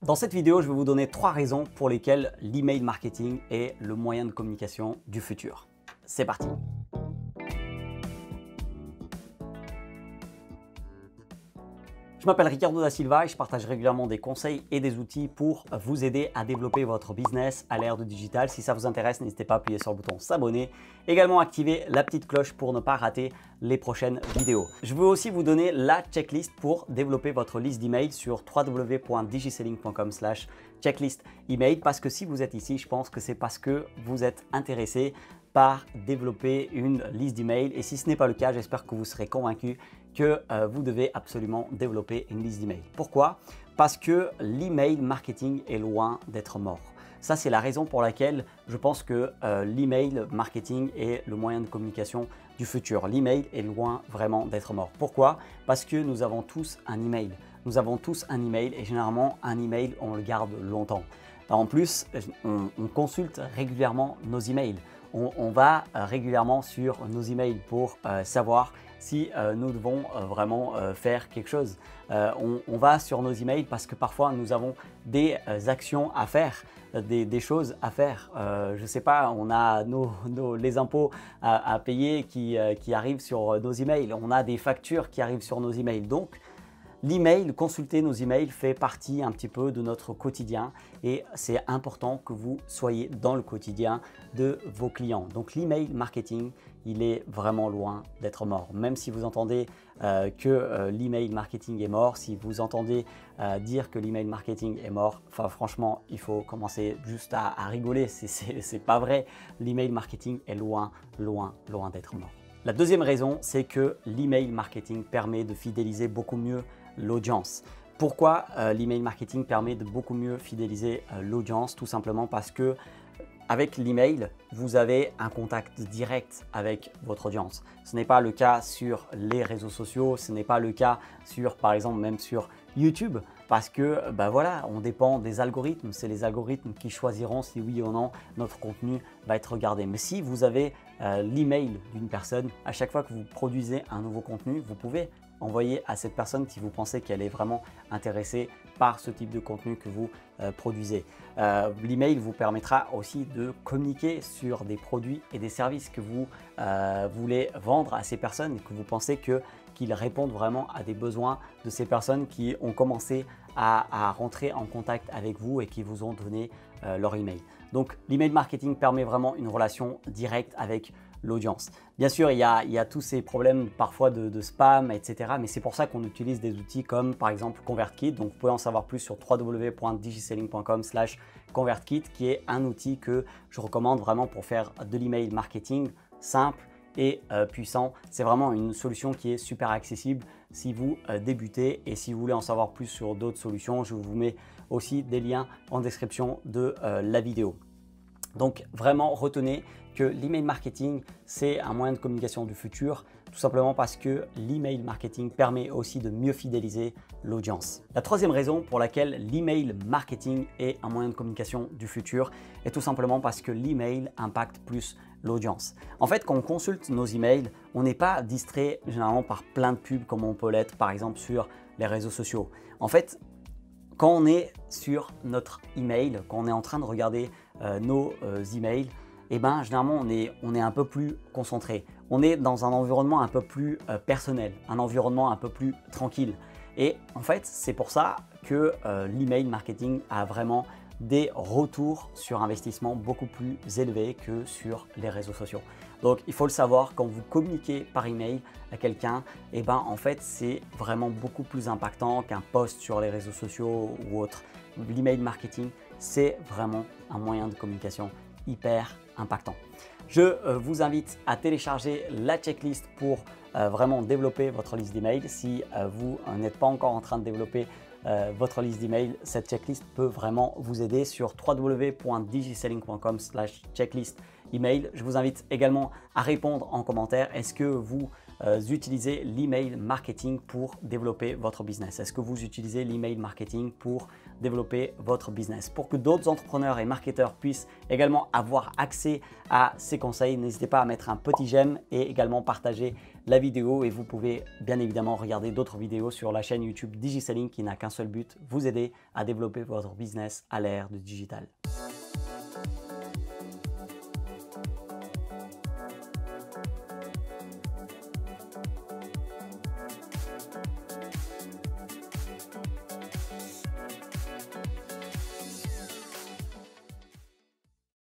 Dans cette vidéo, je vais vous donner 3 raisons pour lesquelles l'email marketing est le moyen de communication du futur. C'est parti! Je m'appelle Ricardo da Silva et je partage régulièrement des conseils et des outils pour vous aider à développer votre business à l'ère du digital. Si ça vous intéresse, n'hésitez pas à appuyer sur le bouton s'abonner. Également, activer la petite cloche pour ne pas rater les prochaines vidéos. Je veux aussi vous donner la checklist pour développer votre liste d'emails sur www.digiselling.com/checklist email parce que si vous êtes ici, je pense que c'est parce que vous êtes intéressé par développer une liste d'emails et si ce n'est pas le cas, j'espère que vous serez convaincu que vous devez absolument développer une liste d'emails. Pourquoi? Parce que l'email marketing est loin d'être mort. Ça, c'est la raison pour laquelle je pense que l'email marketing est le moyen de communication du futur. L'email est loin vraiment d'être mort. Pourquoi? Parce que nous avons tous un email. Nous avons tous un email et généralement, un email, on le garde longtemps. En plus, on consulte régulièrement nos emails. On va régulièrement sur nos emails pour savoir si nous devons vraiment faire quelque chose. On va sur nos emails parce que parfois nous avons des actions à faire, des choses à faire. Je ne sais pas, on a les impôts à payer qui arrivent sur nos emails. On a des factures qui arrivent sur nos emails. Donc, l'email, consulter nos emails fait partie un petit peu de notre quotidien et c'est important que vous soyez dans le quotidien de vos clients. Donc l'email marketing, il est vraiment loin d'être mort. Même si vous entendez que l'email marketing est mort, si vous entendez dire que l'email marketing est mort, enfin franchement, il faut commencer juste à rigoler. C'est pas vrai. L'email marketing est loin d'être mort. La deuxième raison, c'est que l'email marketing permet de fidéliser beaucoup mieux l'audience. Pourquoi l'email marketing permet de beaucoup mieux fidéliser l'audience? Tout simplement parce que avec l'email, vous avez un contact direct avec votre audience. Ce n'est pas le cas sur les réseaux sociaux, ce n'est pas le cas sur, par exemple, même sur YouTube parce que voilà, on dépend des algorithmes. C'est les algorithmes qui choisiront si oui ou non notre contenu va être regardé. Mais si vous avez l'email d'une personne, à chaque fois que vous produisez un nouveau contenu, vous pouvez envoyer à cette personne si vous pensez qu'elle est vraiment intéressée par ce type de contenu que vous produisez. L'email vous permettra aussi de communiquer sur des produits et des services que vous voulez vendre à ces personnes et que vous pensez qu'ils répondent vraiment à des besoins de ces personnes qui ont commencé à rentrer en contact avec vous et qui vous ont donné leur email. Donc l'email marketing permet vraiment une relation directe avec l'audience. Bien sûr, il y a tous ces problèmes parfois de spam, etc. Mais c'est pour ça qu'on utilise des outils comme par exemple ConvertKit. Donc vous pouvez en savoir plus sur www.digiselling.com/ConvertKit qui est un outil que je recommande vraiment pour faire de l'email marketing simple et puissant. C'est vraiment une solution qui est super accessible si vous débutez et si vous voulez en savoir plus sur d'autres solutions, je vous mets aussi des liens en description de la vidéo. Donc vraiment retenez que l'email marketing c'est un moyen de communication du futur tout simplement parce que l'email marketing permet aussi de mieux fidéliser l'audience. La troisième raison pour laquelle l'email marketing est un moyen de communication du futur est tout simplement parce que l'email impacte plus l'audience. En fait, quand on consulte nos emails, on n'est pas distrait généralement par plein de pubs comme on peut l'être par exemple sur les réseaux sociaux. En fait, quand on est sur notre email, quand on est en train de regarder nos emails, généralement on est un peu plus concentré. On est dans un environnement un peu plus personnel, un environnement un peu plus tranquille. Et en fait, c'est pour ça que l'email marketing a vraiment des retours sur investissement beaucoup plus élevés que sur les réseaux sociaux. Donc, il faut le savoir, quand vous communiquez par email à quelqu'un, en fait, c'est vraiment beaucoup plus impactant qu'un post sur les réseaux sociaux ou autre. L'email marketing, c'est vraiment un moyen de communication hyper impactant. Je vous invite à télécharger la checklist pour vraiment développer votre liste d'emails. Si vous n'êtes pas encore en train de développer votre liste d'emails, cette checklist peut vraiment vous aider sur www.digiselling.com/checklist email. Je vous invite également à répondre en commentaire. Est-ce que vous utilisez l'email marketing pour développer votre business? Est-ce que vous utilisez l'email marketing pour développer votre business? Pour que d'autres entrepreneurs et marketeurs puissent également avoir accès à ces conseils, n'hésitez pas à mettre un petit j'aime et également partager la vidéo. Et vous pouvez bien évidemment regarder d'autres vidéos sur la chaîne YouTube DigiSelling qui n'a qu'un seul but, vous aider à développer votre business à l'ère du digital.